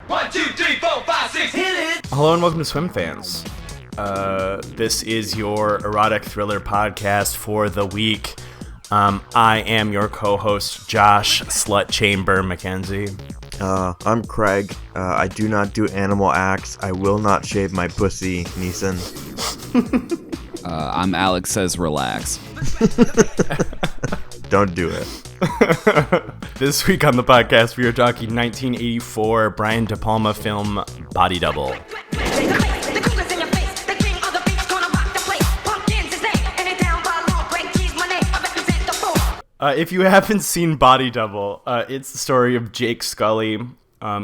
1, 2, 3, 4, 5, 6, hit it! Hello and welcome to Swimfans. This is your erotic thriller podcast for the week. I am your co-host, Josh Slut Chamber McKenzie. I'm Craig. I do not do animal acts. I will not shave my pussy, Neeson. I'm Alex Says Relax. Don't do it. This week on the podcast, we are talking 1984 Brian De Palma film Body Double. If you haven't seen Body Double, it's the story of Jake Scully.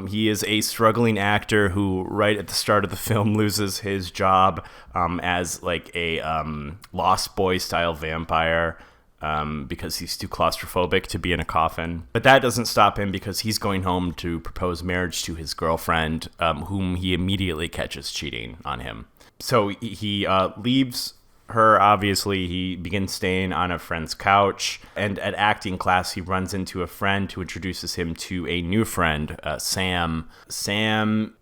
He is a struggling actor who, right at the start of the film, loses his job as like a Lost Boy style vampire because he's too claustrophobic to be in a coffin. But that doesn't stop him because he's going home to propose marriage to his girlfriend, whom he immediately catches cheating on him. So he leaves her. Obviously, he begins staying on a friend's couch, and at acting class he runs into a friend who introduces him to a new friend, Sam. Sam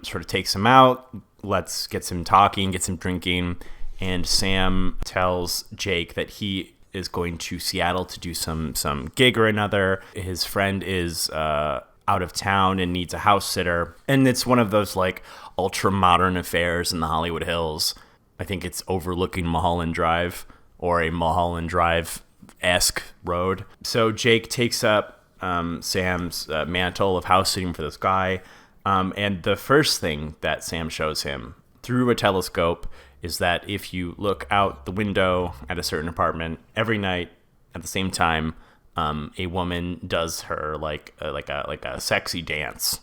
sort of takes him out, gets him talking, gets him drinking, and Sam tells Jake that he is going to Seattle to do some gig or another. His friend is out of town and needs a house sitter, and it's one of those like ultra modern affairs in the Hollywood Hills. I think it's overlooking Mulholland Drive, or a Mulholland Drive-esque road. So Jake takes up Sam's mantle of house sitting for this guy. And the first thing that Sam shows him through a telescope is that if you look out the window at a certain apartment every night at the same time, a woman does her like a sexy dance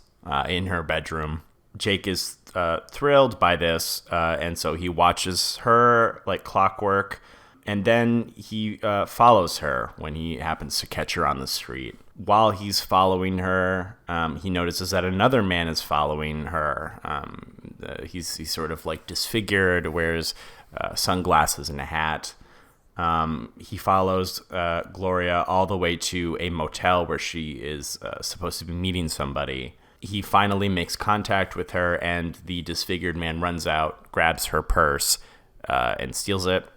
in her bedroom. Jake is thrilled by this, and so he watches her like clockwork, and then he follows her when he happens to catch her on the street. While he's following her, he notices that another man is following her. He's sort of like disfigured, wears sunglasses and a hat. He follows Gloria all the way to a motel where she is supposed to be meeting somebody. He finally makes contact with her, and the disfigured man runs out, grabs her purse, and steals it.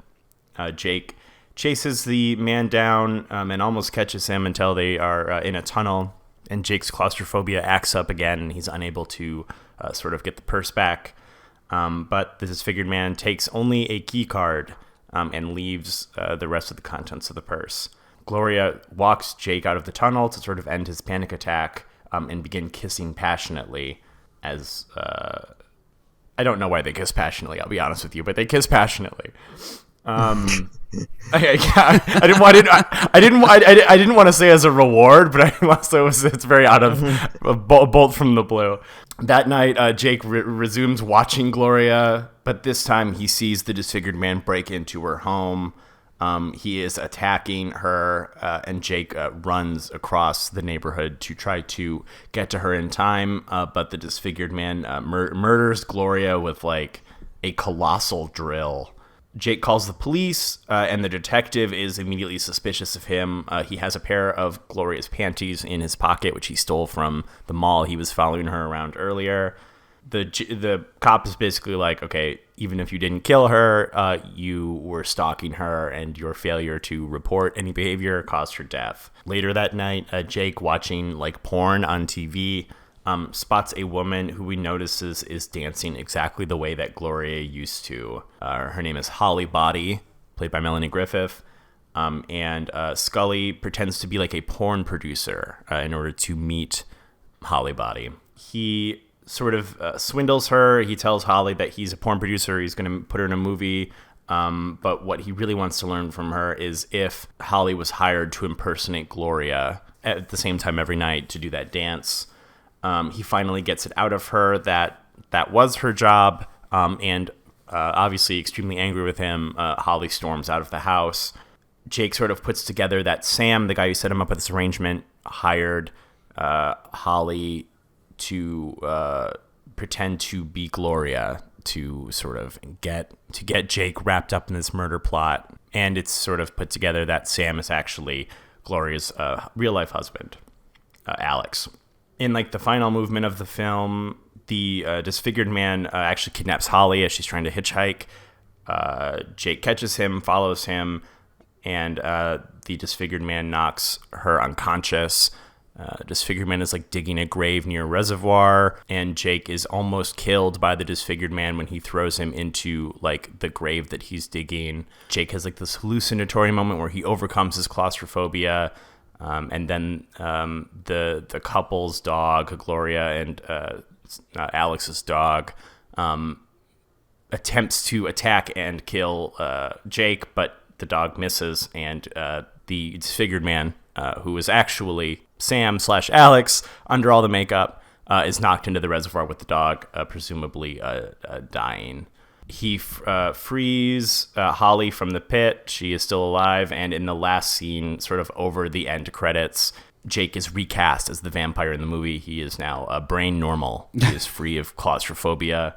Jake chases the man down and almost catches him until they are in a tunnel, and Jake's claustrophobia acts up again, and he's unable to sort of get the purse back. But the disfigured man takes only a key card and leaves the rest of the contents of the purse. Gloria walks Jake out of the tunnel to sort of end his panic attack, and begin kissing passionately as, I don't know why they kiss passionately, I'll be honest with you, but they kiss passionately. I didn't want to say as a reward, but it's very out of a bolt from the blue. That night, Jake resumes watching Gloria, but this time he sees the disfigured man break into her home. He is attacking her, and Jake runs across the neighborhood to try to get to her in time, but the disfigured man murders Gloria with like a colossal drill. Jake calls the police, and the detective is immediately suspicious of him. He has a pair of Gloria's panties in his pocket, which he stole from the mall he was following her around earlier. The cop is basically like, okay, even if you didn't kill her, you were stalking her, and your failure to report any behavior caused her death. Later that night, Jake, watching like porn on TV, spots a woman who he notices is dancing exactly the way that Gloria used to. Her name is Holly Body, played by Melanie Griffith. And Scully pretends to be like a porn producer in order to meet Holly Body. He sort of swindles her. He tells Holly that he's a porn producer. He's going to put her in a movie. But what he really wants to learn from her is if Holly was hired to impersonate Gloria at the same time every night to do that dance. He finally gets it out of her that was her job. And obviously extremely angry with him, Holly storms out of the house. Jake sort of puts together that Sam, the guy who set him up with this arrangement, hired Holly to pretend to be Gloria to sort of get Jake wrapped up in this murder plot. And it's sort of put together that Sam is actually Gloria's real life husband, Alex. In like the final movement of the film, the disfigured man actually kidnaps Holly as she's trying to hitchhike. Jake catches him, follows him, and the disfigured man knocks her unconscious. Disfigured man is like digging a grave near a reservoir, and Jake is almost killed by the disfigured man when he throws him into like the grave that he's digging. Jake has like this hallucinatory moment where he overcomes his claustrophobia, and then the couple's dog, Gloria, and Alex's dog, attempts to attack and kill Jake, but the dog misses, and the disfigured man, who is actually Sam/Alex under all the makeup, is knocked into the reservoir with the dog, presumably dying. He frees Holly from the pit. She is still alive, and in the last scene, sort of over the end credits, Jake is recast as the vampire in the movie. He is now brain normal. He is free of claustrophobia.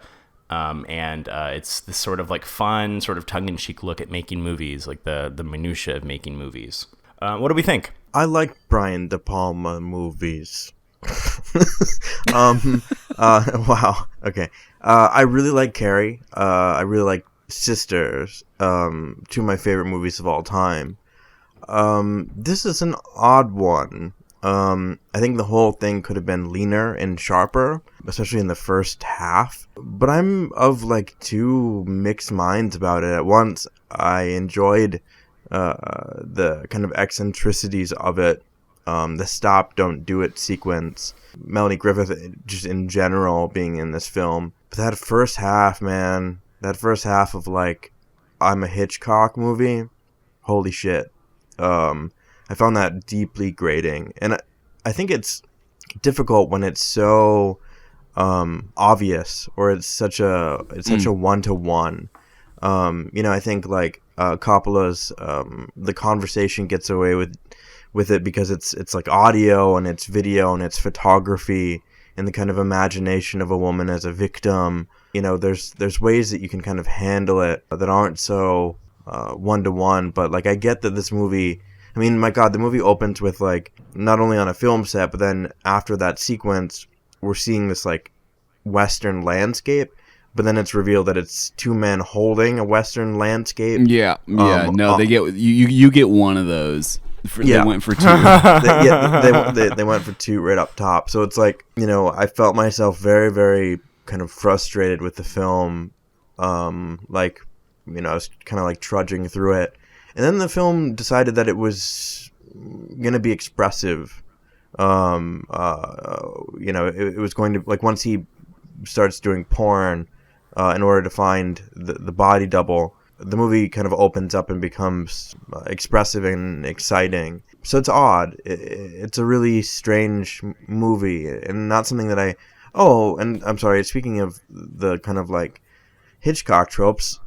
And it's this sort of like fun, sort of tongue-in-cheek look at making movies, like the minutia of making movies. What do we think? I like Brian De Palma movies. Wow. Okay. I really like Carrie. I really like Sisters. Two of my favorite movies of all time. This is an odd one. I think the whole thing could have been leaner and sharper, especially in the first half. But I'm of like two mixed minds about it. At once, I enjoyed the kind of eccentricities of it, the stop, don't do it sequence, Melanie Griffith just in general being in this film. But that first half, man, that first half of like, I'm a Hitchcock movie, holy shit. I found that deeply grating, and I think it's difficult when it's so obvious, or it's such a one-to-one. I think like Coppola's the conversation gets away with it because it's like audio and it's video and it's photography and the kind of imagination of a woman as a victim. There's ways that you can kind of handle it that aren't so one-to-one. But like, I get that this movie, I mean, my God, the movie opens with like not only on a film set, but then after that sequence, we're seeing this like Western landscape. But then it's revealed that it's two men holding a Western landscape. Yeah. They get you get one of those. They went for two. They went for two right up top. So it's like, I felt myself very, very kind of frustrated with the film. I was kind of like trudging through it. And then the film decided that it was going to be expressive. It was going to, like, once he starts doing porn, in order to find the body double, the movie kind of opens up and becomes expressive and exciting. So it's odd. It's a really strange movie, and not something that and I'm sorry, speaking of the kind of like Hitchcock tropes,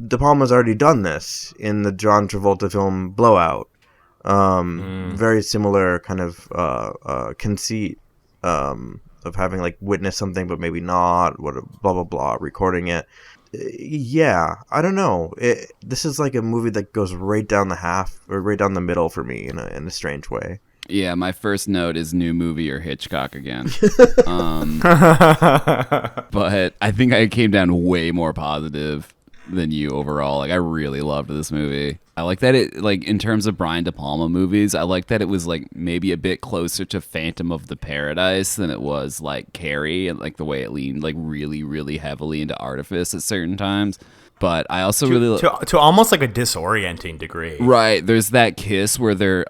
De Palma's already done this in the John Travolta film Blowout. Very similar kind of conceit. Of having like witnessed something but maybe not, blah blah blah, recording it. Yeah, I don't know. This is like a movie that goes right down the middle for me in a strange way. Yeah, my first note is new movie or Hitchcock again. But I think I came down way more positive than you overall. Like, I really loved this movie. I like that it, like, in terms of Brian De Palma movies, I like that it was like maybe a bit closer to Phantom of the Paradise than it was like Carrie, and like the way it leaned like really, really heavily into artifice at certain times. But I also to almost like a disorienting degree. Right. There's that kiss where they're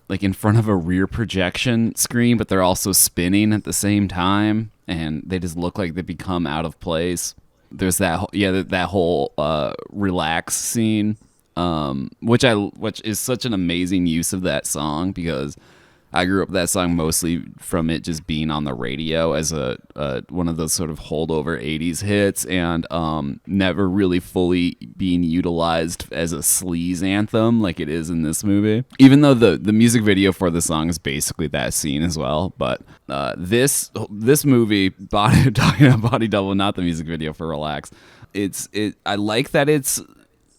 like in front of a rear projection screen, but they're also spinning at the same time, and they just look like they become out of place. There's that whole relax scene. Which is such an amazing use of that song, because I grew up with that song mostly from it just being on the radio as a one of those sort of holdover 80s hits, and never really fully being utilized as a sleaze anthem like it is in this movie. Even though the music video for the song is basically that scene as well, but this movie, talking about Body Double, not the music video for Relax. I like that it's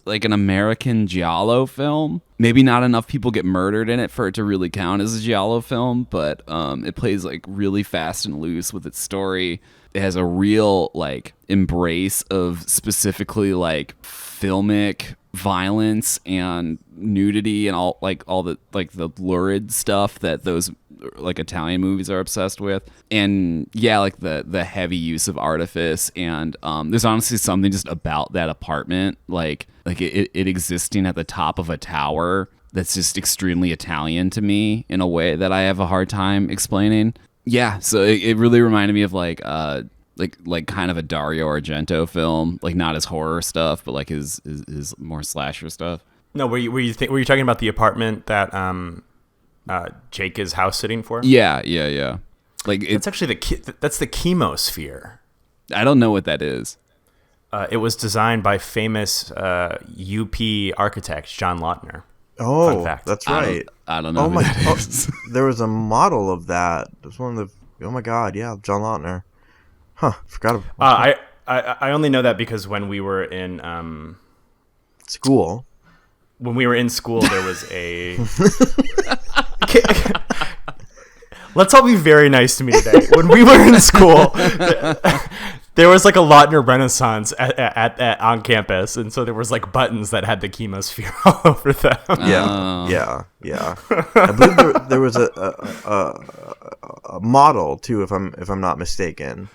like an American giallo film. Maybe not enough people get murdered in it for it to really count as a giallo film, but it plays like really fast and loose with its story. It has a real like embrace of specifically like filmic violence and nudity and all the like the lurid stuff that those like Italian movies are obsessed with. And yeah, like the heavy use of artifice, and there's honestly something just about that apartment, like it existing at the top of a tower, that's just extremely Italian to me in a way that I have a hard time explaining. Yeah, so it really reminded me of like kind of a Dario Argento film, like not his horror stuff, but like his more slasher stuff. No, were you talking about the apartment that Jake is house sitting for? Yeah. Like it's actually that's the chemosphere. I don't know what that is. It was designed by famous UP architect John Lautner. Oh, Fun fact. that's right. I don't know. Oh who my! that is. There was a model of that. It was one of the. Oh my God! Yeah, John Lautner. Huh? Forgot about. I only know that because when we were in school. When we were in school, there was a. Let's all be very nice to me today. When we were in school, there was like a Lautner Renaissance at on campus, and so there was like buttons that had the chemosphere all over them. Yeah. I believe there was a model too, if I'm not mistaken.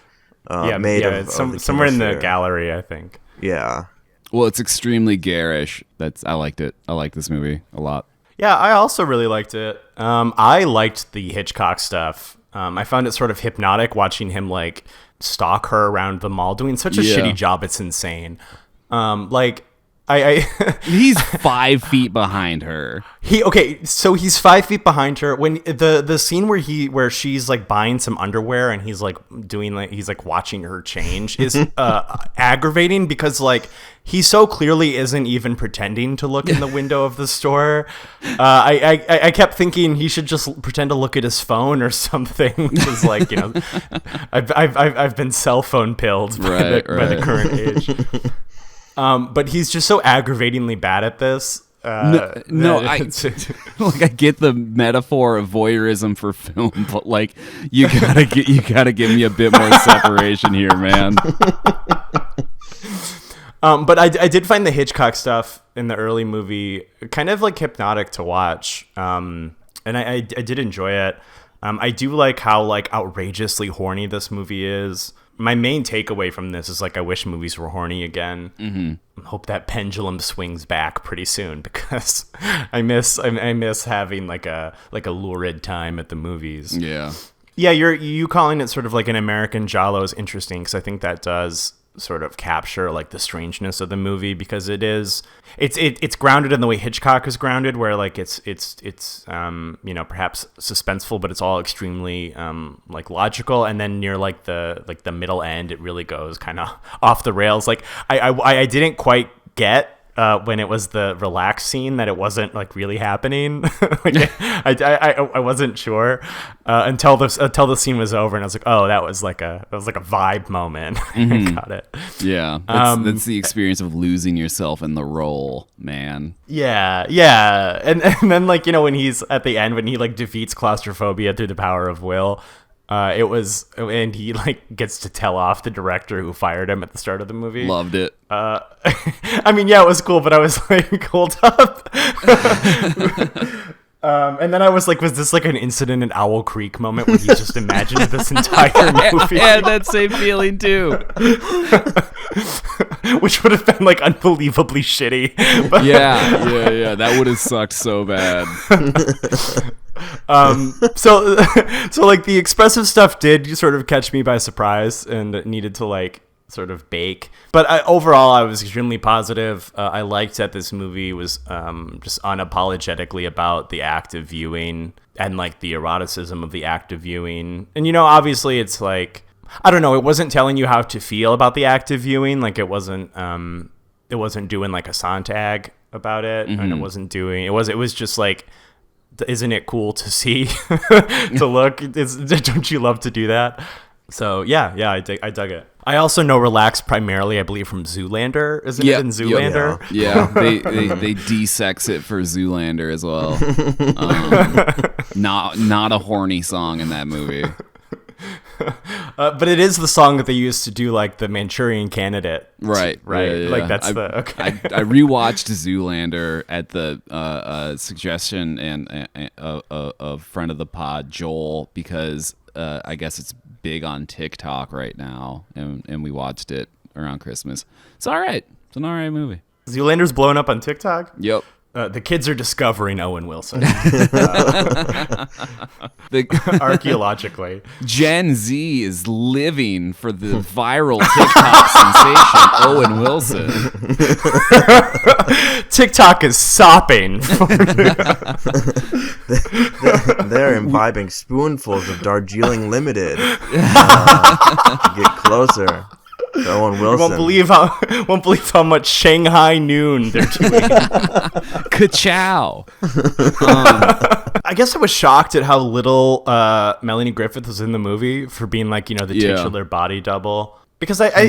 Made of somewhere in the gallery, I think. Yeah. Well, it's extremely garish. I liked it. I like this movie a lot. Yeah, I also really liked it. I liked the Hitchcock stuff. I found it sort of hypnotic watching him like stalk her around the mall, doing such a shitty job. It's insane. He's 5 feet behind her. So he's 5 feet behind her. When the scene where she's like buying some underwear and he's like he's like watching her change is aggravating, because like he so clearly isn't even pretending to look in the window of the store. I kept thinking he should just pretend to look at his phone or something, because like, you know, I've been cell phone pilled by the current age. But he's just so aggravatingly bad at this. I get the metaphor of voyeurism for film, but like you gotta give me a bit more separation here, man. But I did find the Hitchcock stuff in the early movie kind of like hypnotic to watch. And I did enjoy it. I do like how like outrageously horny this movie is. My main takeaway from this is like I wish movies were horny again. Mm-hmm. Hope that pendulum swings back pretty soon, because I miss having like a lurid time at the movies. Yeah. You calling it sort of like an American giallo is interesting, because I think that does sort of capture like the strangeness of the movie, because it's grounded in the way Hitchcock is grounded, where like it's you know, perhaps suspenseful, but it's all extremely like logical, and then near like the middle end it really goes kind of off the rails. Like I didn't quite get when it was the relaxed scene that it wasn't like really happening. Like I wasn't sure until the scene was over, and I was like, oh, that was like a vibe moment. Mm-hmm. Got it. Yeah, that's the experience of losing yourself in the role, man. Yeah, and then like, you know, when he's at the end, when he like defeats claustrophobia through the power of will. And he like gets to tell off the director who fired him at the start of the movie. Loved it. I mean, yeah, it was cool, but I was like, hold up. And then I was like, was this like an incident in Owl Creek moment where he just imagined this entire movie? I had that same feeling too. Which would have been like unbelievably shitty. But Yeah. That would have sucked so bad. So like the expressive stuff did sort of catch me by surprise, and it needed to like sort of bake. But overall, I was extremely positive. I liked that this movie was just unapologetically about the act of viewing and like the eroticism of the act of viewing. And, you know, obviously it's like, I don't know, it wasn't telling you how to feel about the act of viewing. Like it wasn't doing like a Sontag about it. Mm-hmm. And it was just like, isn't it cool to see, to look? Don't you love to do that? So yeah, I dug it. I also know Relax primarily, I believe, from Zoolander. Isn't it in Zoolander? Yeah, they de-sex it for Zoolander as well. Not a horny song in that movie. But it is the song that they used to do like the Manchurian Candidate. Right. Yeah. Like that's okay. I rewatched Zoolander at the suggestion and a friend of the pod, Joel, because I guess it's big on TikTok right now, and we watched it around Christmas. It's all right. It's an all right movie. Zoolander's blowing up on TikTok? Yep. The kids are discovering Owen Wilson. Archaeologically. Gen Z is living for the viral TikTok sensation, Owen Wilson. TikTok is sopping. They're imbibing spoonfuls of Darjeeling Limited to get closer. Owen Wilson. Won't believe how much Shanghai Noon they're doing. Ka-chow. I guess I was shocked at how little Melanie Griffith was in the movie for being like, the titular body double. Because I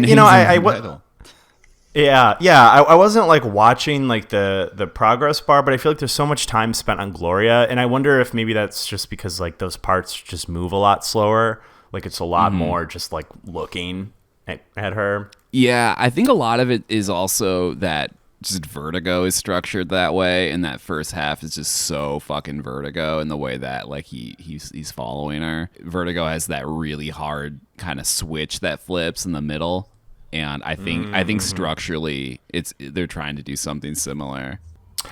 wasn't like watching like the progress bar, but I feel like there's so much time spent on Gloria, and I wonder if maybe that's just because like those parts just move a lot slower. Like it's a lot more just like looking at her. Yeah, I think a lot of it is also that just Vertigo is structured that way, and that first half is just so fucking Vertigo in the way that like he's following her. Vertigo has that really hard kind of switch that flips in the middle, and I think structurally they're trying to do something similar.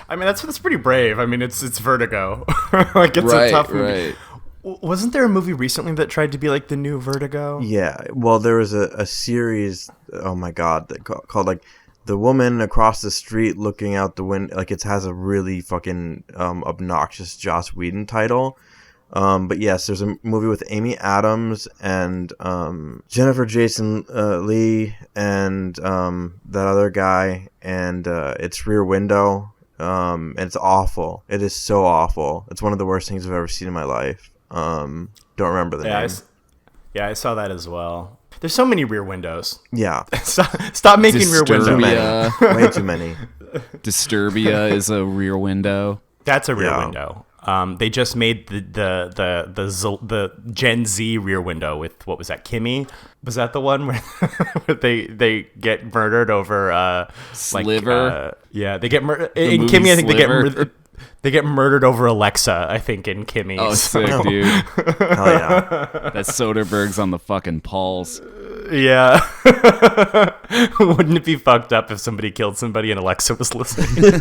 I mean that's pretty brave. I mean it's Vertigo. Like it's a tough movie. Right. Wasn't there a movie recently that tried to be like the new Vertigo? Yeah, well, there was a series, oh my god, that called like The Woman Across the Street Looking Out the Window. Like it has a really fucking obnoxious Joss Whedon title. But yes, there's a movie with Amy Adams and Jennifer Jason Leigh and that other guy, and it's Rear Window. And it's awful. It is so awful. It's one of the worst things I've ever seen in my life. Don't remember the name. I saw that as well. There's so many Rear Windows. Yeah. Stop making Rear Windows. Way too many. Disturbia is a Rear Window. That's a Rear Window. They just made the Gen Z Rear Window with, what was that, Kimmy? Was that the one where they get murdered over Sliver? They get murdered in Kimmy. I think they get murdered over Alexa, I think, in Kimmy. Oh, sick, dude. Hell yeah. That Soderbergh's on the fucking pulse. Yeah. Wouldn't it be fucked up if somebody killed somebody and Alexa was listening?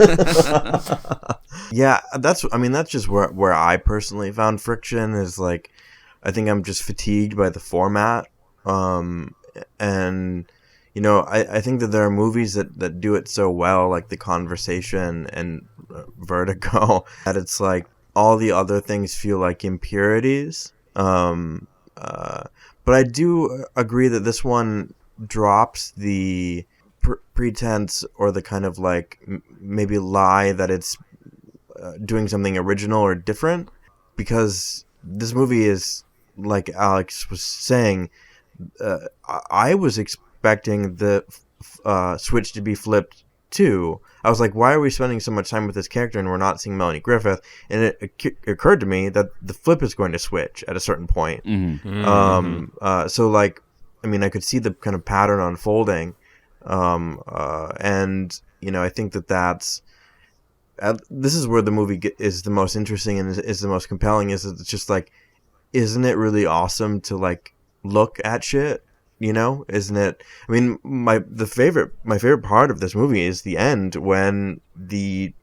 Yeah, that's just where I personally found friction is like, I think I'm just fatigued by the format. And I think that there are movies that do it so well, like The Conversation and Vertigo, that it's like all the other things feel like impurities. But I do agree that this one drops the pretense or the kind of like maybe lie that it's doing something original or different, because this movie is, like Alex was saying, I was expecting the switch to be flipped too. I was like, why are we spending so much time with this character and we're not seeing Melanie Griffith? And it occurred to me that the flip is going to switch at a certain point. Mm-hmm. So like, I mean, I could see the kind of pattern unfolding. And I think that's this is where the movie is the most interesting and is the most compelling. Is it's just like, isn't it really awesome to like look at shit? Isn't it? I mean, my favorite part of this movie is the end when the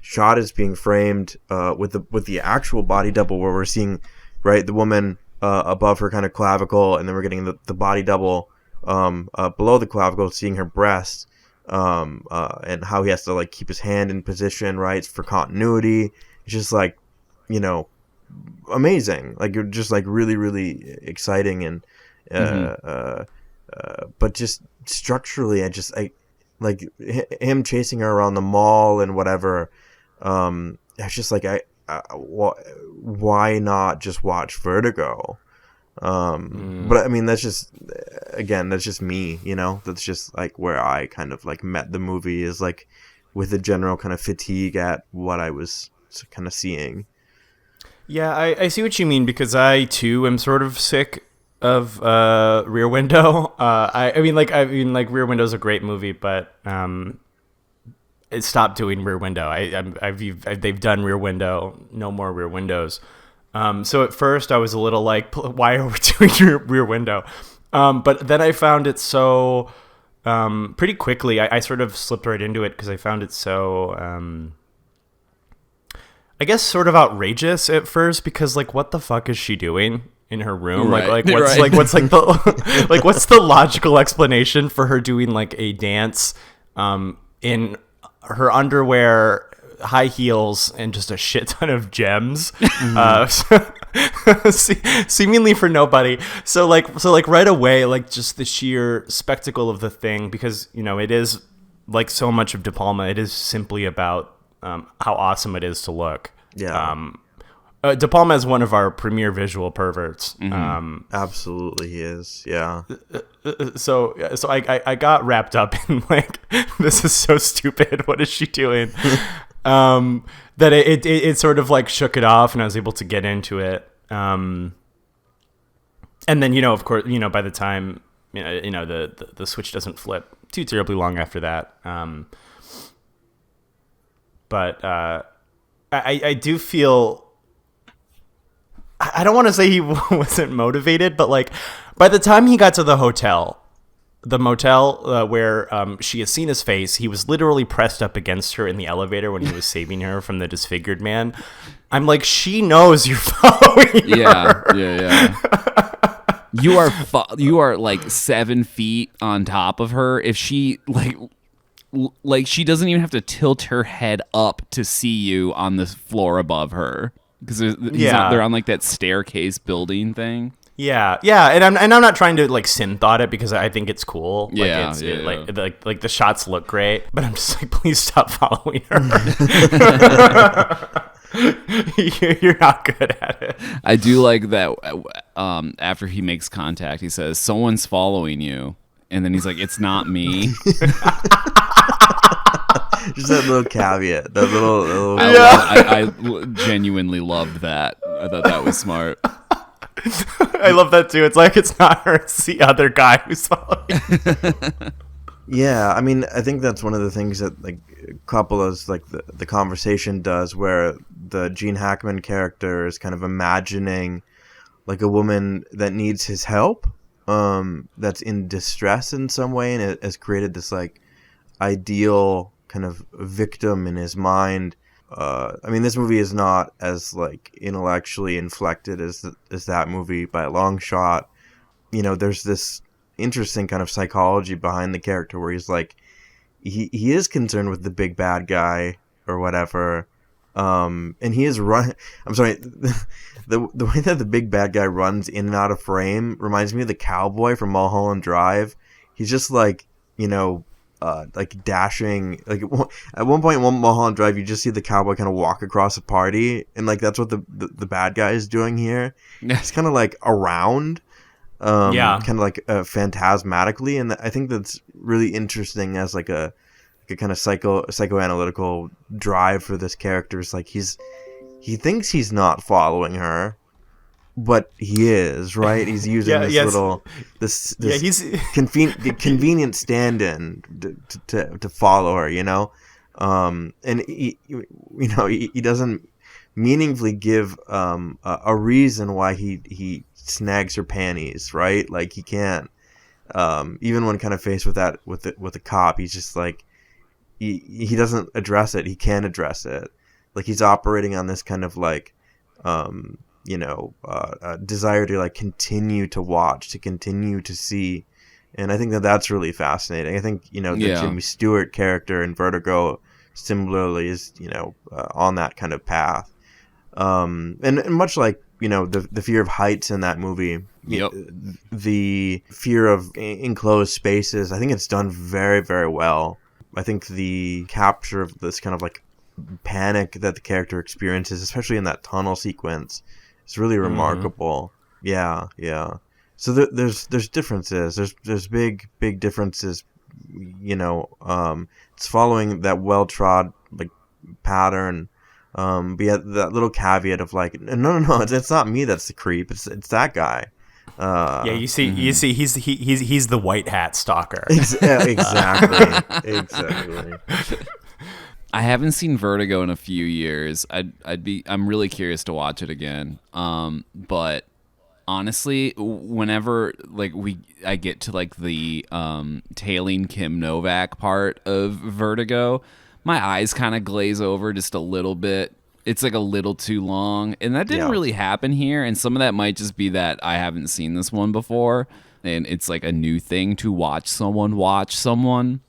shot is being framed with the actual body double, where we're seeing the woman above her kind of clavicle, and then we're getting the body double below the clavicle, seeing her breast, and how he has to like keep his hand in position for continuity. It's just like, amazing. Like, you're just like really, really exciting and. But just structurally, I like him chasing her around the mall and whatever. It's just like why not just watch Vertigo? But I mean, that's just me, you know. That's just like where I kind of like met the movie, is like with a general kind of fatigue at what I was kind of seeing. Yeah, I see what you mean, because I too am sort of sick of Rear Window. I mean, Rear Window's a great movie, but it stopped doing Rear Window. They've done Rear Window, no more Rear Windows. So at first I was a little like, why are we doing Rear Window? But then I found it so pretty quickly. I sort of slipped right into it because I found it so I guess sort of outrageous at first, because like, what the fuck is she doing in her room? Right. What's the logical explanation for her doing like a dance in her underwear, high heels, and just a shit ton of gems, seemingly for nobody. So right away, like, just the sheer spectacle of the thing, because, you know, it is like so much of De Palma, it is simply about how awesome it is to look. Yeah. De Palma is one of our premier visual perverts. Absolutely, he is. Yeah. So I got wrapped up in like, this is so stupid. What is she doing? That it sort of like shook it off, and I was able to get into it. And then, you know, of course, you know, by the time the switch doesn't flip too terribly long after that. But I do feel, I don't want to say he wasn't motivated, but like, by the time he got to the motel where she has seen his face, he was literally pressed up against her in the elevator when he was saving her from the disfigured man. I'm like, she knows you're following her. Yeah. You are like 7 feet on top of her. If she like she doesn't even have to tilt her head up to see you on the floor above her, because they're on like that staircase building thing. Yeah, and I'm not trying to like sin thought it, because I think it's cool. Like the shots look great, but I'm just like, please stop following her. You're not good at it. I do like that. After he makes contact, he says, "Someone's following you," and then he's like, "It's not me." Just that little caveat, that little. I genuinely loved that. I thought that was smart. I love that too. It's like, it's not her, it's the other guy who's following. Yeah, I mean, I think that's one of the things that like Coppola's like the conversation does, where the Gene Hackman character is kind of imagining like a woman that needs his help, that's in distress in some way, and it has created this like ideal kind of victim in his mind. I mean, this movie is not as like intellectually inflected as that movie by a long shot. You know, there's this interesting kind of psychology behind the character where he's like, he is concerned with the big bad guy or whatever, and he is I'm sorry, the way that the big bad guy runs in and out of frame reminds me of the cowboy from Mulholland Drive. He's just like, you know, like dashing, like at one point in Mulholland Drive, you just see the cowboy kind of walk across a party, and like that's what the bad guy is doing here. He's kind of like around, kind of like phantasmatically, and I think that's really interesting as like a kind of psychoanalytical drive for this character. It's like he thinks he's not following her, but he is, right? He's using this convenient stand-in to follow her, you know, and he doesn't meaningfully give a reason why he snags her panties, right? Like he can't, even when kind of faced with that with the cop, he's just like he doesn't address it. He can't address it. Like he's operating on this kind of like desire to like continue to watch, to continue to see, and I think that's really fascinating. I think the Jimmy Stewart character in Vertigo similarly is on that kind of path, and much like the fear of heights in that movie. Yep. The fear of enclosed spaces, I think it's done very, very well. I think the capture of this kind of like panic that the character experiences, especially in that tunnel sequence, is really remarkable. Yeah, yeah. So there's differences. There's big differences. It's following that well trod like pattern. But yeah, that little caveat of like, no, it's not me that's the creep. It's that guy. Yeah, you see, he's the white hat stalker. Exactly. I haven't seen Vertigo in a few years. I'm really curious to watch it again. But honestly, whenever like I get to like the tailing Kim Novak part of Vertigo, my eyes kind of glaze over just a little bit. It's like a little too long, and that didn't really happen here. And some of that might just be that I haven't seen this one before, and it's like a new thing to watch someone.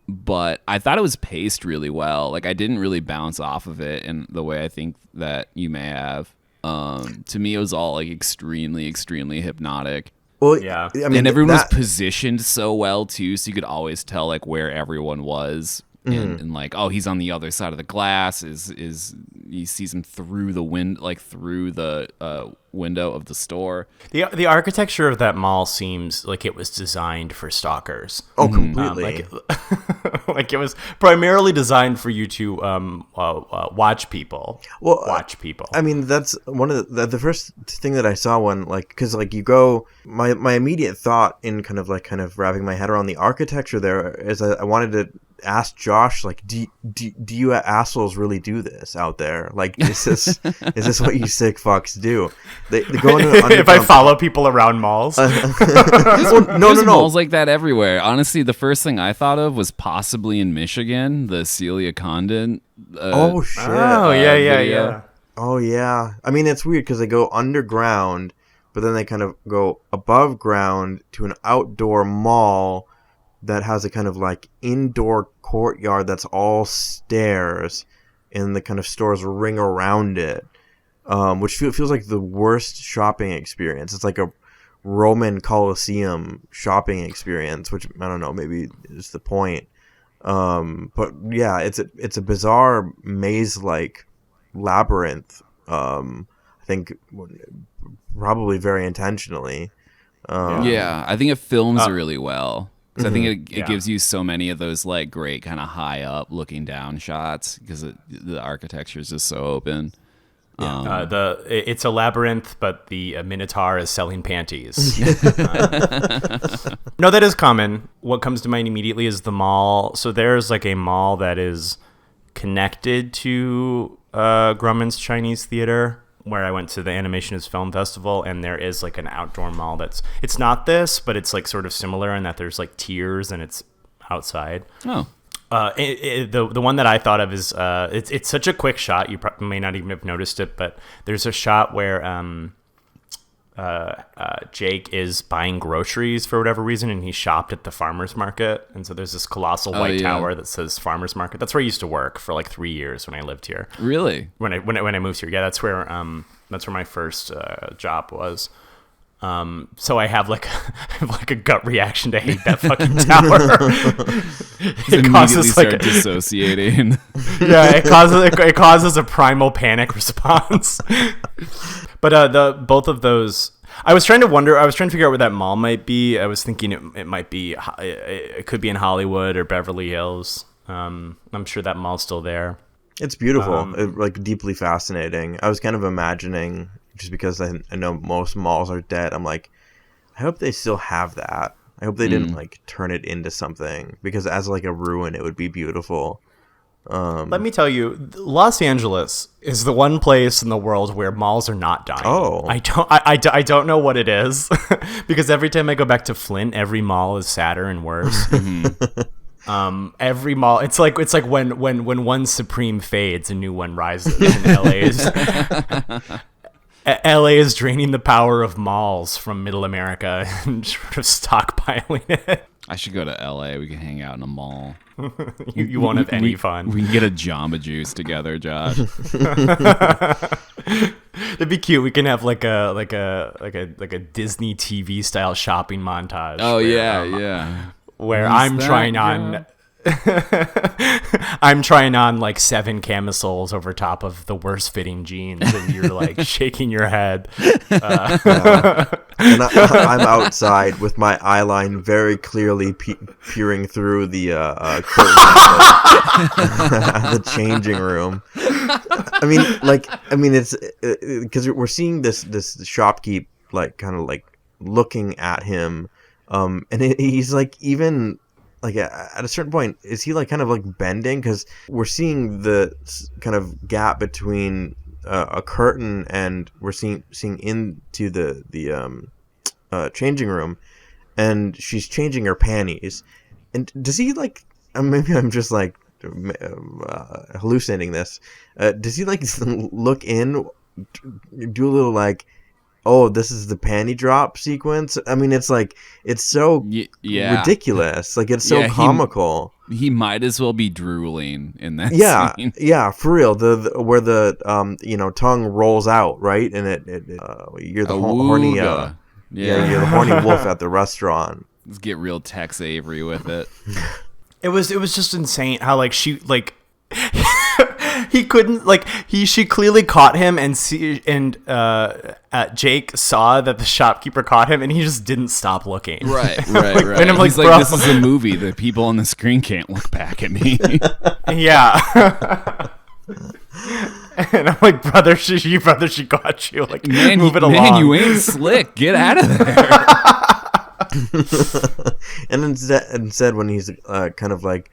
But I thought it was paced really well. Like I didn't really bounce off of it in the way I think that you may have. To me, it was all like extremely, extremely hypnotic. Well, Yeah. I mean, And everyone was positioned so well too, so you could always tell like where everyone was. And like, oh, he's on the other side of the glass. Is he sees him through the window of the store. The architecture of that mall seems like it was designed for stalkers. Oh, completely. Like it was primarily designed for you to watch people. Watch people. I mean, that's one of the first thing that I saw when, like, because like you go, my immediate thought in kind of wrapping my head around the architecture there is I wanted to ask Josh, like, do you assholes really do this out there? Like, is this what you sick fucks do? They go into if I follow people around malls. There's malls like that everywhere. Honestly, the first thing I thought of was possibly in Michigan, the Celia Condon. Oh shit! Oh yeah. Yeah. Oh yeah. I mean, it's weird because they go underground, but then they kind of go above ground to an outdoor mall that has a kind of like indoor courtyard that's all stairs, and the kind of stores ring around it, which feels like the worst shopping experience. It's like a Roman Colosseum shopping experience, which I don't know, maybe is the point. But yeah, it's a bizarre maze-like labyrinth. I think probably very intentionally. Yeah, I think it films really well. Because I think it gives you so many of those like great kind of high up looking down shots because the architecture is just so open. It's a labyrinth, but the Minotaur is selling panties. No, that is common. What comes to mind immediately is the mall. So there's like a mall that is connected to Grumman's Chinese Theater, where I went to the Animation is Film Festival, and there is like an outdoor mall it's not this, but it's like sort of similar in that there's like tiers and it's outside. Oh. The one that I thought of is it's such a quick shot, you probably may not even have noticed it, but there's a shot where Jake is buying groceries for whatever reason, and he shopped at the farmer's market, and so there's this colossal white tower that says farmer's market. That's where I used to work for like 3 years when I lived here. Really? When I moved here, yeah, that's where my first job was. So I have like a gut reaction to hate that fucking tower. It causes like dissociating. Yeah, it causes a primal panic response. But both of those, I was trying to figure out where that mall might be. I was thinking it could be in Hollywood or Beverly Hills. I'm sure that mall's still there. It's beautiful, like deeply fascinating. I was kind of imagining, just because I know most malls are dead, I'm like, I hope they still have that. I hope they didn't like turn it into something, because as like a ruin, it would be beautiful. Let me tell you, Los Angeles is the one place in the world where malls are not dying. Oh, I don't know what it is, because every time I go back to Flint, every mall is sadder and worse. Every mall, it's like when one Supreme fades, a new one rises. And LA is draining the power of malls from Middle America and sort of stockpiling it. I should go to LA. We can hang out in a mall. You won't have any fun. We can get a Jamba Juice together, Josh. That'd be cute. We can have like a Disney TV style shopping montage. Oh yeah. Where I'm trying on I'm trying on like 7 camisoles over top of the worst fitting jeans, and you're like shaking your head. And I'm outside with my eye line very clearly peering through the curtain the changing room. I mean, it's because we're seeing this shopkeep like kind of like looking at him, and he's like even. Like at a certain point, is he like kind of like bending? Because we're seeing the kind of gap between a curtain and we're seeing into the changing room, and she's changing her panties. And does he like? Maybe I'm just like hallucinating this. Does he like look in, do a little like? Oh, this is the panty drop sequence. I mean, it's like it's so ridiculous. Like it's so comical. He might as well be drooling in that scene. Yeah, for real. The where the tongue rolls out, right? And you're the horny you're the horny wolf at the restaurant. Let's get real Tex Avery with it. It was just insane how like she like he couldn't like she clearly caught him, and Jake saw that the shopkeeper caught him, and he just didn't stop looking. Right. And I'm like, he's like, this is a movie. The people on the screen can't look back at me. Yeah. And I'm like, brother, she got you. Like, move it along. Man, you ain't slick. Get out of there. And instead, when he's kind of like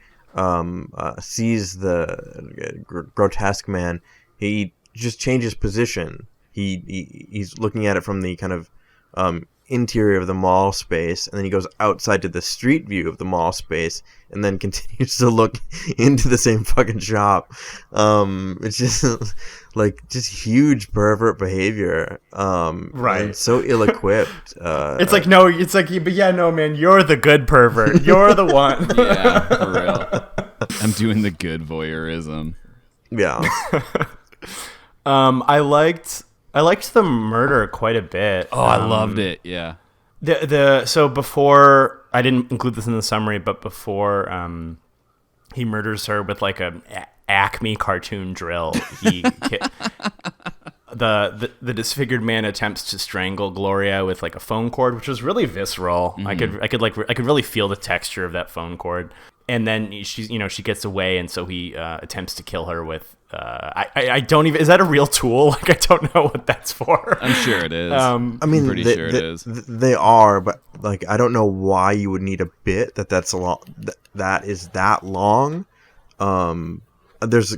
sees the grotesque man, he just changes position. He's looking at it from the kind of interior of the mall space, and then he goes outside to the street view of the mall space, and then continues to look into the same fucking shop. It's just like huge pervert behavior. Right. And so ill-equipped. It's like, no, it's like, but yeah, no, man, you're the good pervert. You're the one. Yeah, for real. I'm doing the good voyeurism. Yeah. I liked the murder quite a bit. Oh, I loved it. Yeah. So before, I didn't include this in the summary, but before he murders her with like a Acme cartoon drill, the disfigured man attempts to strangle Gloria with like a phone cord, which was really visceral. Mm-hmm. I could really feel the texture of that phone cord. And then she gets away, and so he attempts to kill her with I don't even, is that a real tool? Like, I don't know what that's for. I'm sure it is. I mean, I'm pretty sure it is. They are, but like, I don't know why you would need a bit that's a long, that is that long. There's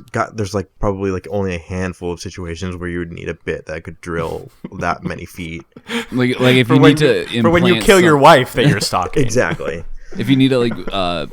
like probably like only a handful of situations where you would need a bit that could drill that many feet. Like if you need to implant for when you kill your wife that you're stalking. Exactly. If you need to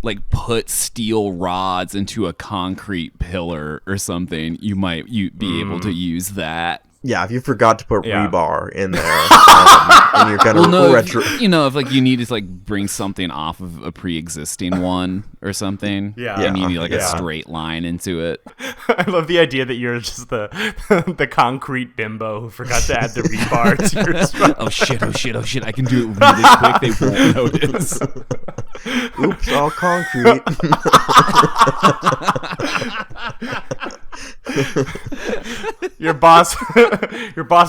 like put steel rods into a concrete pillar or something, you might be able to use that. Yeah, if you forgot to put rebar in there, and you're kind of retro. If like you need to like bring something off of a pre-existing one or something, and you need like a straight line into it. I love the idea that you're just the concrete bimbo who forgot to add the rebar to your structure. Oh shit! I can do it really quick. They won't notice. Oops, all concrete. Your boss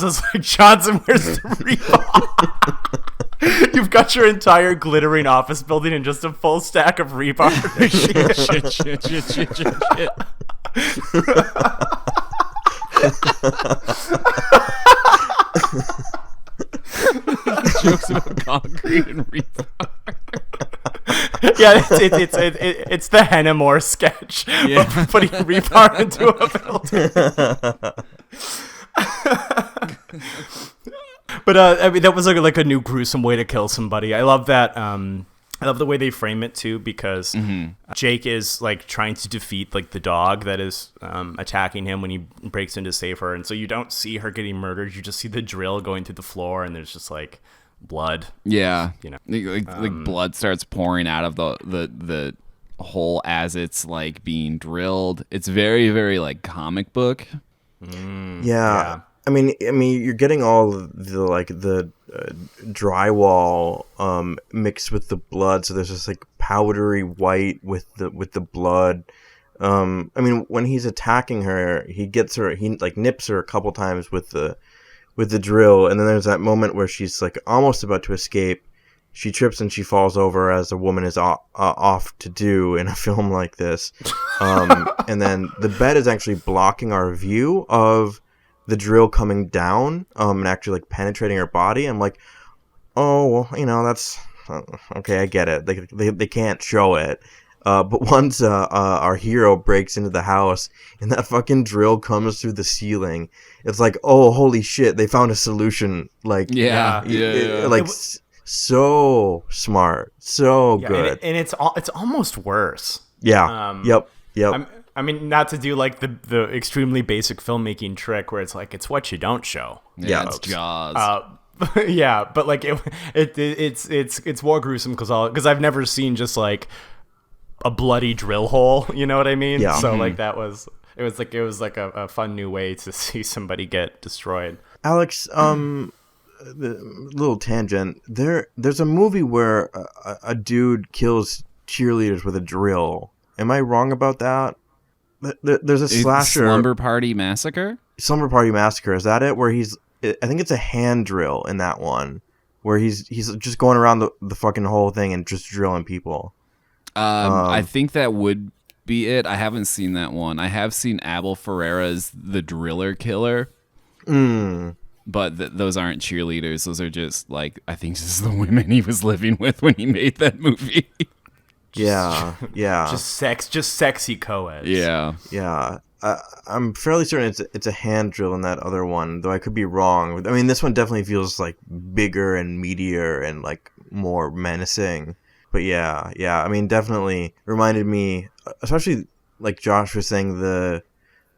is like, Johnson, where's the rebar? You've got your entire glittering office building and just a full stack of rebar. shit. Jokes about concrete and rebar. Yeah, it's the Hennemore sketch of putting rebar into a building. But I mean, that was like a new gruesome way to kill somebody. I love that. I love the way they frame it too, because Jake is like trying to defeat like the dog that is attacking him when he breaks in to save her, and so you don't see her getting murdered. You just see the drill going through the floor, and there's just like blood. Yeah, like blood starts pouring out of the hole as it's like being drilled. It's very, very like comic book. Yeah. I mean, you're getting all the like the drywall mixed with the blood, so there's this like powdery white with the blood. I mean, when he's attacking her, he like nips her a couple times with the drill, and then there's that moment where she's like almost about to escape. She trips and she falls over, as a woman is off to do in a film like this. And then the bed is actually blocking our view of the drill coming down and actually like penetrating her body. I'm like, oh, well, that's okay. I get it. They can't show it. But once our hero breaks into the house and that fucking drill comes through the ceiling, it's like, oh, holy shit, they found a solution. Like, yeah. Like, so smart, so good. And it's almost worse. Yeah. Yep. I mean, not to do like the extremely basic filmmaking trick where it's like, it's what you don't show. Yeah, it's Jaws. Yeah, but like it's more gruesome because I've never seen just like a bloody drill hole. You know what I mean? Yeah. So like it was like a fun new way to see somebody get destroyed. Alex, little tangent. There's a movie where a dude kills cheerleaders with a drill. Am I wrong about that? There's a slasher. Slumber Party Massacre? Slumber Party Massacre. Is that it? Where I think it's a hand drill in that one, where he's just going around the fucking whole thing and just drilling people. I think that would be it. I haven't seen that one. I have seen Abel Ferreira's The Driller Killer. But those aren't cheerleaders. Those are just like, I think just the women he was living with when he made that movie. Yeah. Just sexy co-eds. Yeah. I'm fairly certain it's a hand drill in that other one, though I could be wrong. I mean, this one definitely feels like bigger and meatier and like more menacing. But yeah. I mean, definitely reminded me, especially like Josh was saying, the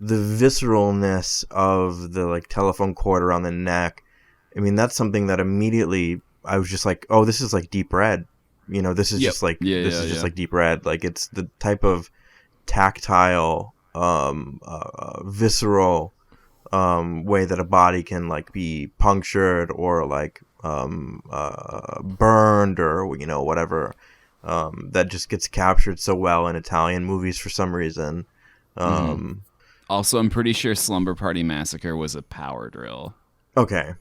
visceralness of the like telephone cord around the neck. I mean, that's something that immediately I was just like, oh, this is like Deep Red. This is just like just like Deep Red. Like, it's the type of tactile, visceral way that a body can like be punctured or like burned or whatever. That just gets captured so well in Italian movies for some reason. Also, I'm pretty sure Slumber Party Massacre was a power drill. Okay.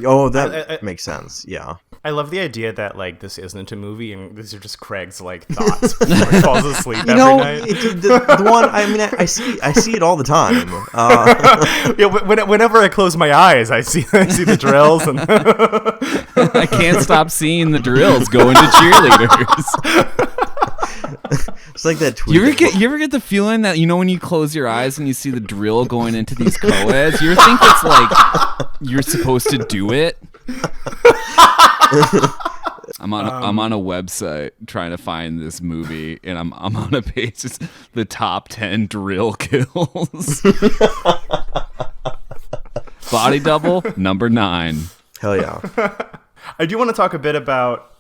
Oh, that makes sense. Yeah. I love the idea that like this isn't a movie and these are just Craig's like thoughts before he falls asleep every night. The one. I mean, I see it all the time. Whenever I close my eyes, I see the drills, and I can't stop seeing the drills going to cheerleaders. It's like that tweet. You ever get the feeling that when you close your eyes and you see the drill going into these co-eds, you think it's like you're supposed to do it? I'm on a website trying to find this movie, and I'm on a page. It's the top 10 drill kills. Body double number 9. Hell yeah. I do want to talk a bit about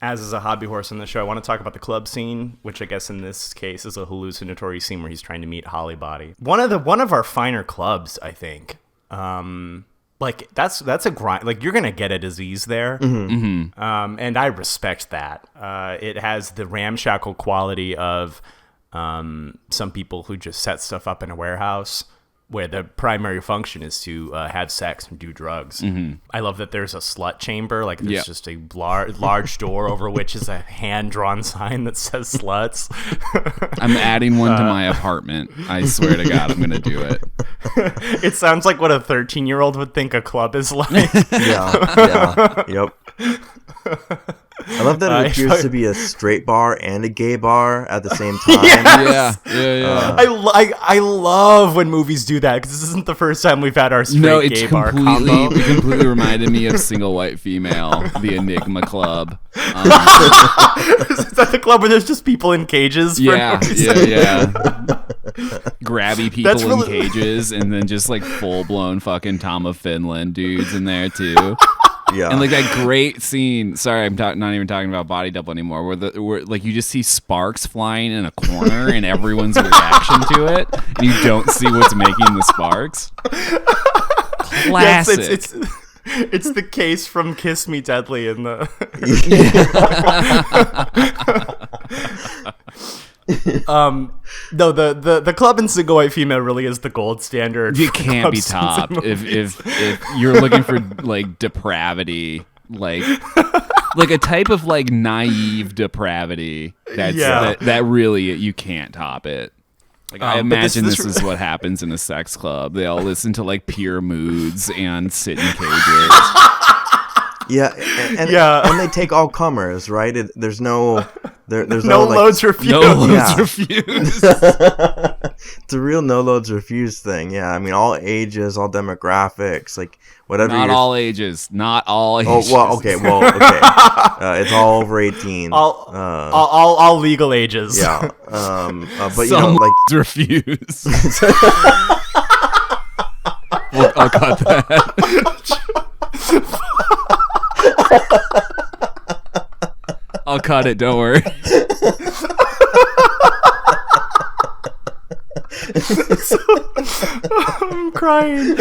as is a hobby horse in the show. I want to talk about the club scene, which I guess in this case is a hallucinatory scene where he's trying to meet Holly Body. One of our finer clubs, I think. Like that's a grind. Like, you're gonna get a disease there, and I respect that. It has the ramshackle quality of some people who just set stuff up in a warehouse where the primary function is to have sex and do drugs. I love that there's a slut chamber. Like, there's just a large door over which is a hand-drawn sign that says sluts. I'm adding one to my apartment. I swear to God, I'm going to do it. It sounds like what a 13-year-old would think a club is like. Yep. I love that it appears to be a straight bar and a gay bar at the same time. Yes! Yeah. I love when movies do that, because this isn't the first time we've had our straight gay bar combo. It completely reminded me of Single White Female, the Enigma Club. Is that the club where there's just people in cages? Yeah. Grabby people in cages, and then just like full-blown fucking Tom of Finland dudes in there too. Yeah. And like that great scene. Sorry, I'm not even talking about Body Double anymore. Where like you just see sparks flying in a corner and everyone's reaction to it, and you don't see what's making the sparks. Classic. It's the case from Kiss Me Deadly in the. No, the club and single white female really is the gold standard. It for can't club be scenes topped in if you're looking for like depravity, like a type of like naive depravity. That really you can't top it. Like I imagine this is what happens in a sex club. They all listen to like Pure Moods and sit in cages. Yeah, and they take all comers, right? There's no there's no like, loads refused. No loads Yeah. refused. It's a real no loads refused thing. Yeah, I mean all ages, all demographics, like whatever. Not all ages. Not all ages. Oh well, okay. It's all over 18. All legal ages. Yeah. But you Some know, like refuse. I'll cut that. I'll cut it. Don't worry. I'm crying.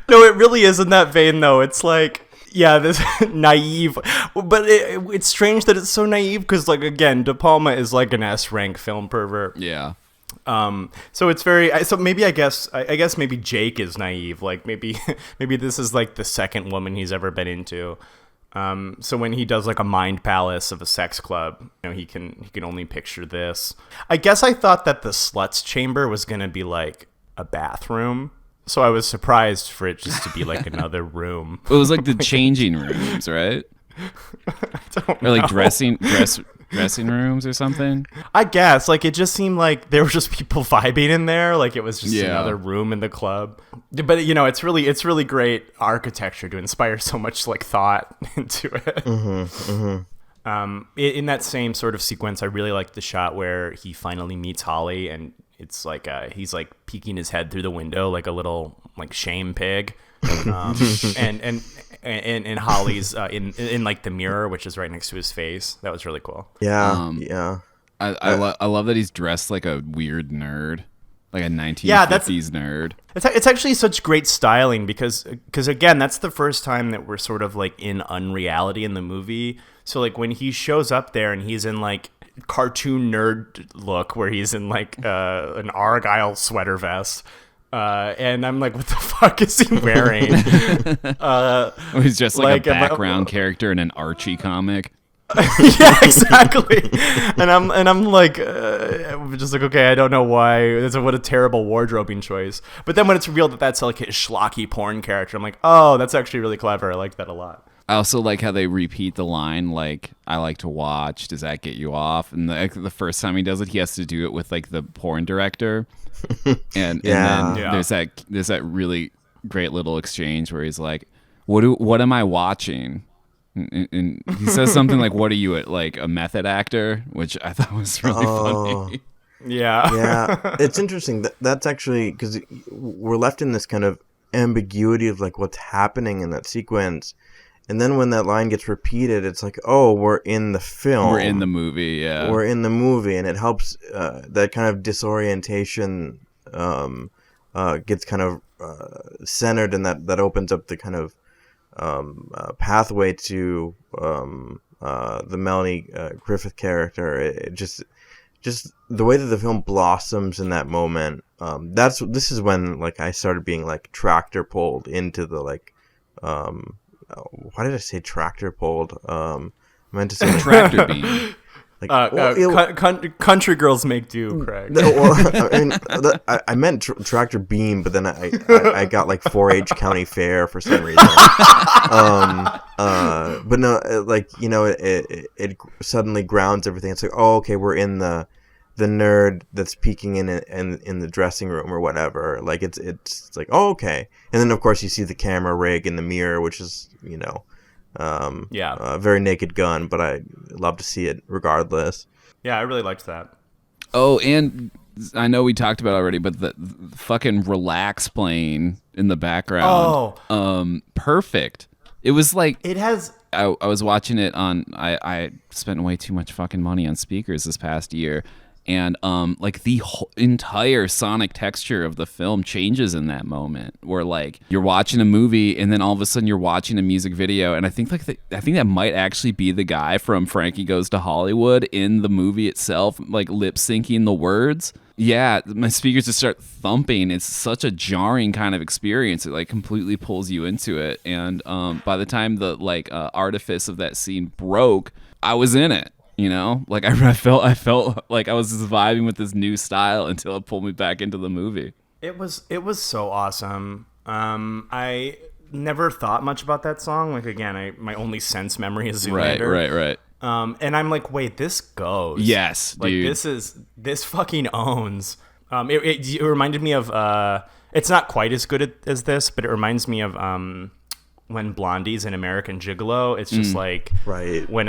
No, it really is in that vein, though. It's like, yeah, this naive, but it's strange that it's so naive because, like, again, De Palma is like an S-rank film pervert. Yeah. So it's very. So maybe I guess maybe Jake is naive. Like maybe this is like the second woman he's ever been into. So when he does like a mind palace of a sex club, you know, he can only picture this. I guess I thought that the sluts chamber was gonna be like a bathroom, so I was surprised for it just to be like another room. It was like the changing rooms, right? Or like dressing rooms or something. I guess like it just seemed like there were just people vibing in there, like it was just Yeah. another room in the club. But you know, it's really great architecture to inspire so much like thought into it. In that same sort of sequence, I really like the shot where he finally meets Holly, and it's like he's like peeking his head through the window like a little like shame pig, and Holly's in like the mirror, which is right next to his face. That was really cool. yeah, yeah. I love that he's dressed like a weird nerd, like a 1950s nerd. It's actually such great styling because again, that's the first time that we're sort of like in unreality in the movie. So like when he shows up there and he's in like cartoon nerd look where he's in like an Argyle sweater vest. And I'm like, what the fuck is he wearing? He's just like a Like, background character in an Archie comic. Yeah, exactly. And I'm like, just like, okay, I don't know why. What a terrible wardrobing choice. But then when it's revealed that that's like his schlocky porn character, I'm like, oh, that's actually really clever. I like that a lot. I also like how they repeat the line, like, I like to watch. Does that get you off? And the first time he does it, he has to do it with like the porn director. And then there's that really great little exchange where he's like, what am I watching? And he says something like, what are you, like a method actor? Which I thought was really funny. Yeah. Yeah, it's interesting. That's actually because we're left in this kind of ambiguity of like what's happening in that sequence. And then when that line gets repeated, it's like, oh, we're in the film. We're in the movie, yeah. We're in the movie, and it helps that kind of disorientation gets kind of centered, and that opens up the kind of pathway to the Melanie Griffith character. It just the way that the film blossoms in that moment. This is when like I started being like tractor pulled into the like. Why did I say tractor pulled? I meant to say like, Tractor beam. Like, country girls make do, Craig. I meant tractor beam, but then I got like 4-H County Fair for some reason. But no, like you know, it suddenly grounds everything. It's like, oh, okay, we're in the nerd that's peeking in the dressing room or whatever. Like it's like, oh, okay. And then of course you see the camera rig in the mirror, which is, you know, a very Naked Gun, but I love to see it regardless. Yeah, I really liked that. Oh, and I know we talked about it already, but the fucking relax playing in the background. Oh. Perfect. It was like It has. I was watching it on. I spent way too much fucking money on speakers this past year, And like the whole entire sonic texture of the film changes in that moment, where like you're watching a movie and then all of a sudden you're watching a music video. And I think that might actually be the guy from Frankie Goes to Hollywood in the movie itself, like lip syncing the words. Yeah, my speakers just start thumping. It's such a jarring kind of experience. It like completely pulls you into it. And by the time the like artifice of that scene broke, I was in it. You know, like I felt like I was just vibing with this new style until it pulled me back into the movie. It was so awesome. I never thought much about that song. Like again, my only sense memory is Zoolander. Right. And I'm like, wait, this goes. Yes, like dude. This fucking owns. It reminded me of. It's not quite as good as this, but it reminds me of when Blondie's in American Gigolo. It's just like when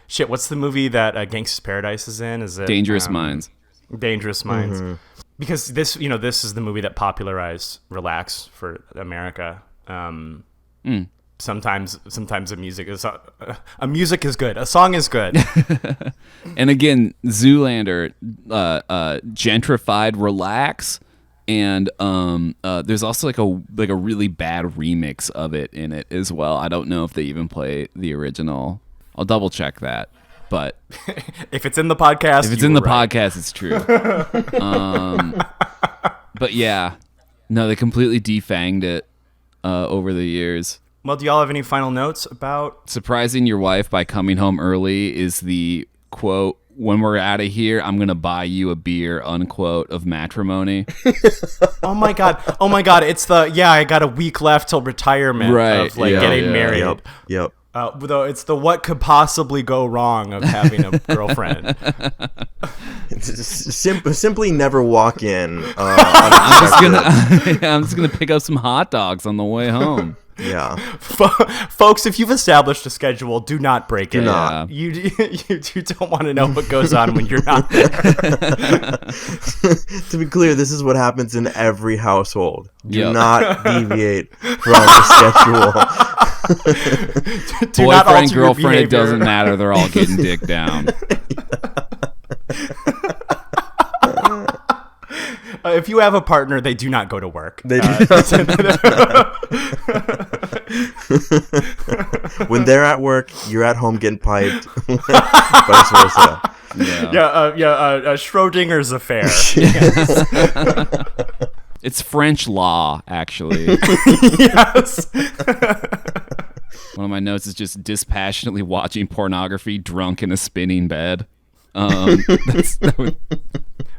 shit. What's the movie that Gangsta's Paradise is in? Is it Dangerous Minds? Dangerous Minds. Mm-hmm. Because this is the movie that popularized relax for America. Sometimes a music is good. A song is good. And again, Zoolander gentrified relax. And there's also like a really bad remix of it in it as well. I don't know if they even play the original. I'll double check that. But if it's in the podcast, podcast, it's true. But yeah, no, they completely defanged it over the years. Well, do y'all have any final notes about surprising your wife by coming home early? Is the quote, "When we're out of here, I'm going to buy you a beer," unquote, of Matrimony. Oh my God. It's I got a week left till retirement of getting married. Yep. Though it's the what could possibly go wrong of having a girlfriend. Simply never walk in. I'm just gonna pick up some hot dogs on the way home. Yeah. Folks, if you've established a schedule, do not break it. Do not. You don't want to know what goes on when you're not there. To be clear, this is what happens in every household. Do not deviate from the schedule. Boyfriend, girlfriend, it doesn't matter. They're all getting dick down. If you have a partner, they do not go to work. They do when they're at work, you're at home getting piped. Vice versa. Schrodinger's affair. It's French law, actually. Yes. One of my notes is just dispassionately watching pornography drunk in a spinning bed.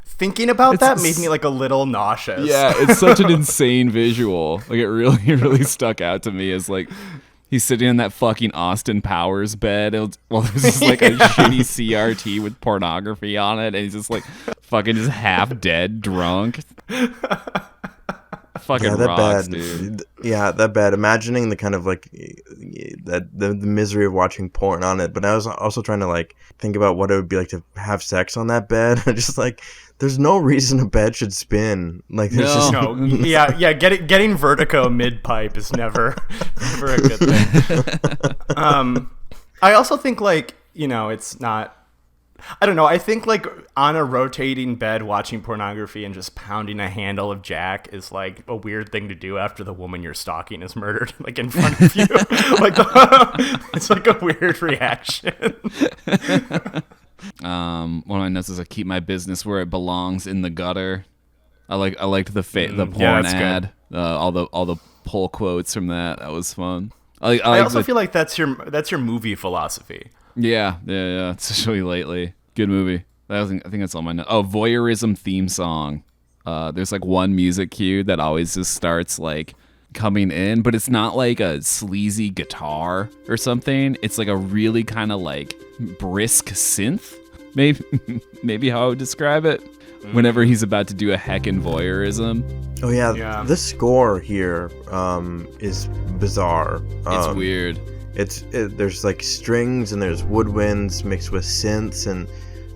Thinking about that made me like a little nauseous. Yeah, it's such an insane visual. Like it really stuck out to me as like he's sitting in that fucking Austin Powers bed while there's just like a shitty CRT with pornography on it, and he's just like fucking just half dead drunk. Fucking rocks, dude. Yeah, that bed. Imagining the kind of like the misery of watching porn on it, but I was also trying to like think about what it would be like to have sex on that bed. Just like there's no reason a bed should spin. Like there's getting vertigo mid pipe is never a good thing. I also think like it's not. I don't know. I think like on a rotating bed watching pornography and just pounding a handle of Jack is like a weird thing to do after the woman you're stalking is murdered like in front of you. It's like a weird reaction. One of my notes is I keep my business where it belongs, in the gutter. I liked the porn ad. All the pull quotes from that. That was fun. I also feel like that's your movie philosophy. Yeah, especially lately. Good movie. I think that's all my notes. Oh, voyeurism theme song. There's like one music cue that always just starts like coming in, but it's not like a sleazy guitar or something. It's like a really kind of like brisk synth, maybe how I would describe it. Whenever he's about to do a heckin' voyeurism. Oh yeah. The score here is bizarre. It's weird. There's like strings and there's woodwinds mixed with synths, and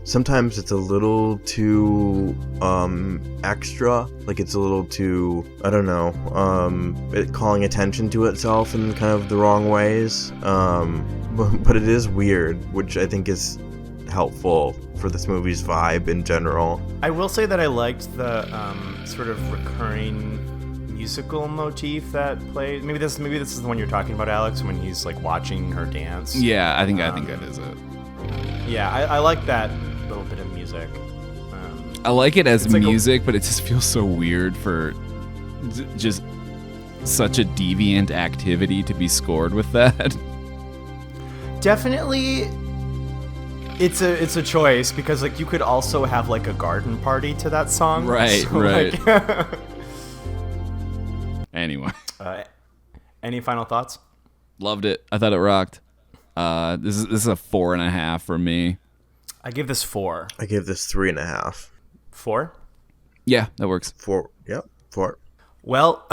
sometimes it's a little too extra, like it's a little too, I don't know, calling attention to itself in kind of the wrong ways, but it is weird, which I think is helpful for this movie's vibe in general. I will say that I liked the sort of recurring musical motif that played. Maybe this is the one you're talking about, Alex, when he's like watching her dance. Yeah, I think that is it. Yeah, I like that little bit of music. I like it as like music, but it just feels so weird for just such a deviant activity to be scored with that. Definitely, it's a choice because like you could also have like a garden party to that song. Right, so, right. Like, Anyway, any final thoughts? loved it. I thought it rocked. This is a 4.5 for me. I give this 4. I give this 3.5. 4? Yeah, that works. 4. Yep. 4. Well,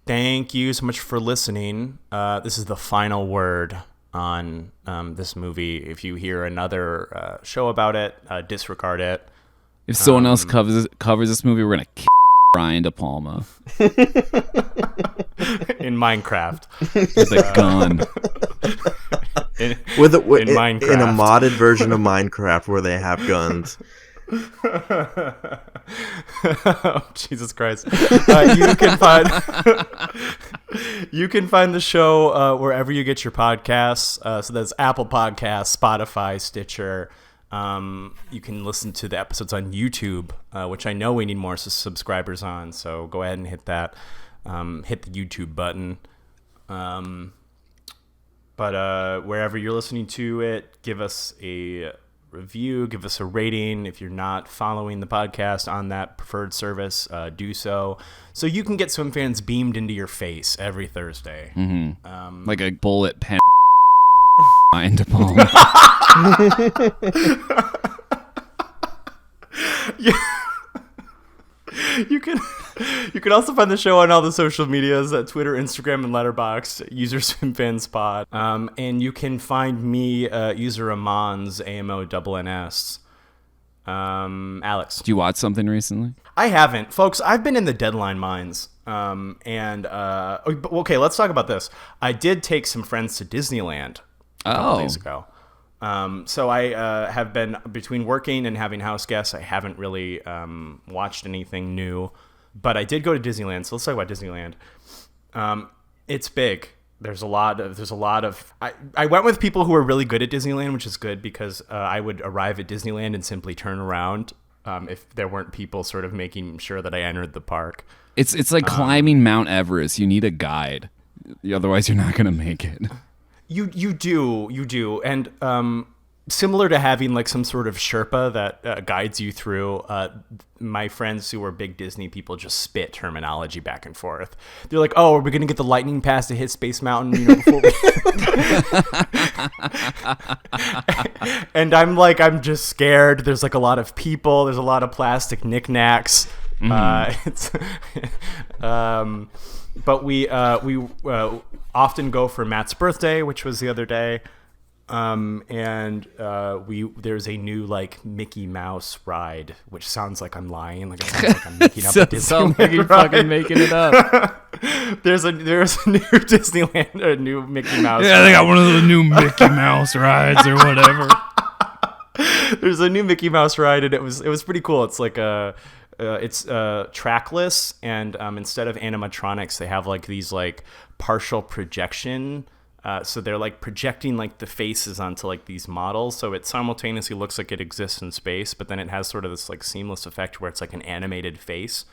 thank you so much for listening. This is the final word on this movie. If you hear another show about it, disregard it. If someone else covers this movie, we're gonna Brian De Palma In Minecraft. with a gun. In In Minecraft. a modded version of Minecraft where they have guns. Oh, Jesus Christ. You can find the show wherever you get your podcasts. So that's Apple Podcasts, Spotify, Stitcher. You can listen to the episodes on YouTube, which I know we need more subscribers on. So go ahead and hit that. Hit the YouTube button. But wherever you're listening to it, give us a review, give us a rating. If you're not following the podcast on that preferred service, do so you can get Swimfans beamed into your face every Thursday. Mm-hmm. Like a bullet pen. Brian De Palma. Yeah. You can also find the show on all the social medias at Twitter, Instagram, and Letterboxd, user SwimFansPod. And you can find me, user Amons, AMONNS. Alex. Did you watch something recently? I haven't. Folks, I've been in the deadline mines. Okay, let's talk about this. I did take some friends to Disneyland a couple days ago. So I have been, between working and having house guests, I haven't really watched anything new. But I did go to Disneyland, so let's talk about Disneyland. It's big. There's a lot of. I went with people who are really good at Disneyland, which is good because I would arrive at Disneyland and simply turn around if there weren't people sort of making sure that I entered the park. It's like climbing Mount Everest. You need a guide, otherwise you're not gonna make it. You do, and similar to having like some sort of Sherpa that guides you through. My friends who are big Disney people just spit terminology back and forth. They're like, "Oh, are we gonna get the lightning pass to hit Space Mountain?" You know, before we... And I'm just scared. There's like a lot of people. There's a lot of plastic knickknacks. But we often go for Matt's birthday, which was the other day. There's a new like Mickey Mouse ride, which sounds like I'm lying. Like it sounds like I'm making up a Disneyland Sounds like you're ride. fucking making it up. There's a new Disneyland, a new Mickey Mouse. Yeah, they got one of the new Mickey Mouse rides or whatever. There's a new Mickey Mouse ride, and it was pretty cool. It's like it's trackless, and instead of animatronics, they have like these like partial projection. So they're like projecting like the faces onto like these models, so it simultaneously looks like it exists in space, but then it has sort of this like seamless effect where it's like an animated face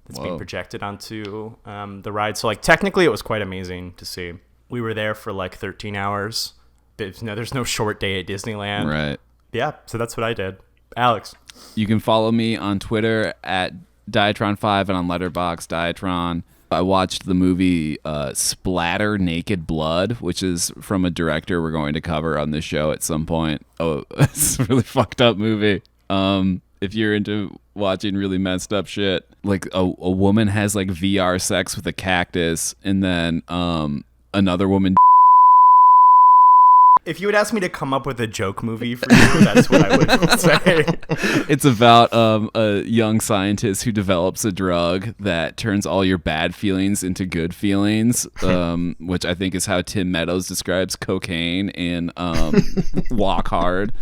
that's being projected onto the ride. So like technically it was quite amazing to see. We were there for like 13 hours. There's no short day at Disneyland. Right. Yeah, so that's what I did. Alex. You can follow me on Twitter at Diatron5 and on Letterboxd Diatron. I watched the movie Splatter Naked Blood, which is from a director we're going to cover on this show at some point. Oh, it's a really fucked up movie. If you're into watching really messed up shit, like a woman has like VR sex with a cactus, and then another woman If you would ask me to come up with a joke movie for you, that's what I would say. It's about a young scientist who develops a drug that turns all your bad feelings into good feelings, which I think is how Tim Meadows describes cocaine in Walk Hard.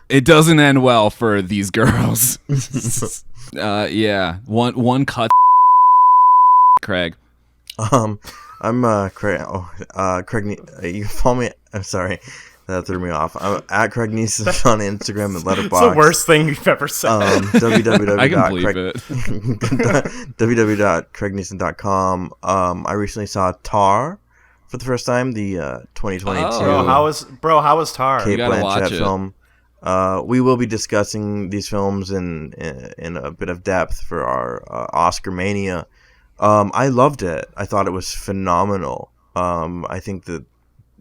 It doesn't end well for these girls. Yeah, one cut. Craig. I'm Craig. Craig. You can follow me. I'm sorry, that threw me off. I'm at Craig Neeson on Instagram and Letterboxd. It's the worst thing you've ever said. I can believe it. www.craigneeson.com. I recently saw Tar for the first time, the 2022. How was Tar? Kate gotta watch Blanchett it. film. We will be discussing these films in a bit of depth for our Oscar Mania. I loved it. I thought it was phenomenal. I think that,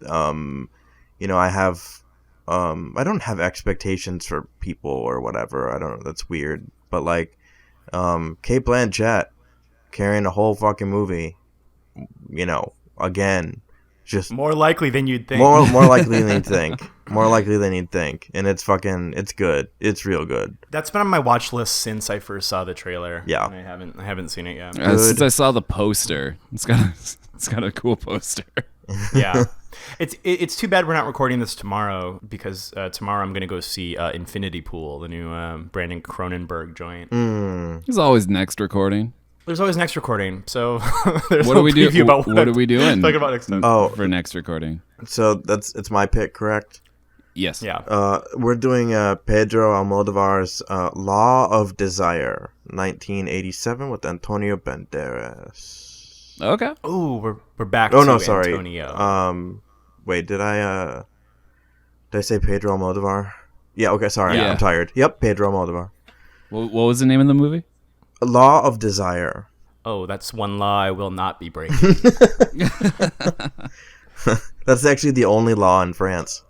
I don't have expectations for people or whatever. I don't know. That's weird. But like, Kate Blanchett carrying a whole fucking movie, again, just More likely than you'd think. more likely than you'd think. More likely than you'd think. And it's good. It's real good. That's been on my watch list since I first saw the trailer. Yeah. And I haven't seen it yet. Since I saw the poster, it's got a cool poster. Yeah. It's too bad we're not recording this tomorrow, because tomorrow I'm going to go see Infinity Pool, the new Brandon Cronenberg joint. There's always next recording. There's always next recording, so there's What no do we do? preview about What are we doing? talking about next time. For next recording. So it's my pick, correct? Yes. Yeah. We're doing Pedro Almodovar's Law of Desire, 1987, with Antonio Banderas. Okay. Oh, we're back. Oh to no, sorry. Antonio. Wait, did I say Pedro Almodovar? Yeah. Okay, sorry. Yeah. I'm tired. Yep, Pedro Almodovar. What was the name of the movie? Law of Desire. Oh, that's one law I will not be breaking. That's actually the only law in France.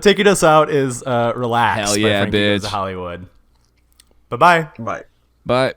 Taking us out is Relax. Hell by yeah, Frankie Goes to bitch. Hollywood. Bye-bye. Bye. Bye.